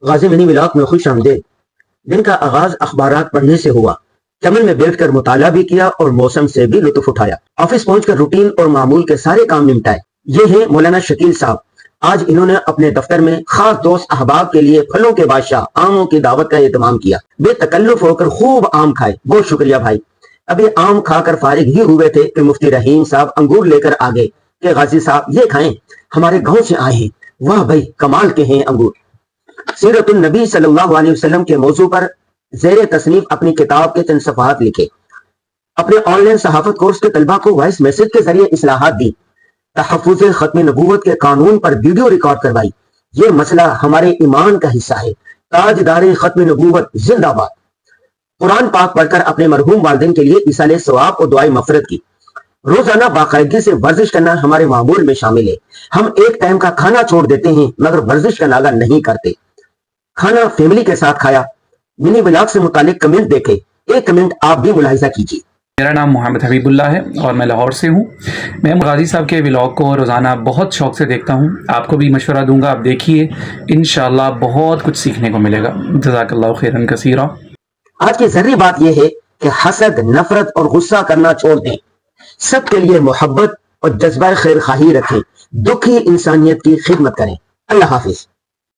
غازی منی ولاق میں خوش آمدید۔ دن کا آغاز اخبارات پڑھنے سے ہوا۔ چمن میں بیٹھ کر مطالعہ بھی کیا اور موسم سے بھی لطف اٹھایا۔ آفس پہنچ کر روٹین اور معمول کے سارے کام نمٹائے۔ یہ ہیں مولانا شکیل صاحب۔ آج انہوں نے اپنے دفتر میں خاص دوست احباب کے لیے پھلوں کے بادشاہ آموں کی دعوت کا اہتمام کیا۔ بے تکلف ہو کر خوب آم کھائے۔ بہت شکریہ بھائی۔ ابھی آم کھا کر فارغ ہی ہوئے تھے کہ مفتی رحیم صاحب انگور لے کر آ گئے کہ غازی صاحب یہ کھائیں، ہمارے گاؤں سے آئے ہیں۔ واہ بھائی، کمال کے ہیں انگور۔ سیرت النبی صلی اللہ علیہ وسلم کے موضوع پر زیر تصنیف اپنی کتاب کے چند صفحات لکھے۔ اپنے آن لائن صحافت کورس کے طلبہ کو وائس میسج کے ذریعے اصلاحات دی۔ تحفظ ختم نبوت کے قانون پر ویڈیو ریکارڈ کروائی۔ یہ مسئلہ ہمارے ایمان کا حصہ ہے۔ تاجدار ختم نبوت زندہ باد۔ قرآن پاک پڑھ کر اپنے مرحوم والدین کے لیے ایصال ثواب اور دعائیں مغفرت کی۔ روزانہ باقاعدگی سے ورزش کرنا ہمارے معمول میں شامل ہے۔ ہم ایک ٹائم کا کھانا چھوڑ دیتے ہیں مگر ورزش کا لاگا نہیں کرتے۔ کھانا فیملی کے ساتھ کھایا۔ منی ولاگ سے متعلق کمنٹ دیکھے۔ ایک کمنٹ آپ بھی ملاحظہ کیجیے۔ میرا نام محمد حبیب اللہ ہے اور میں لاہور سے ہوں۔ میں غازی صاحب کے ولاگ کو روزانہ بہت شوق سے دیکھتا ہوں۔ آپ کو بھی مشورہ دوں گا، آپ دیکھیے، انشاءاللہ بہت کچھ سیکھنے کو ملے گا۔ جزاک اللہ خیرا کثیرا۔ آج کی ضروری بات یہ ہے کہ حسد، نفرت اور غصہ کرنا چھوڑ دیں۔ سب کے لیے محبت اور جذبہ خیر خواہی رکھیں۔ دکھی انسانیت کی خدمت کریں۔ اللہ حافظ۔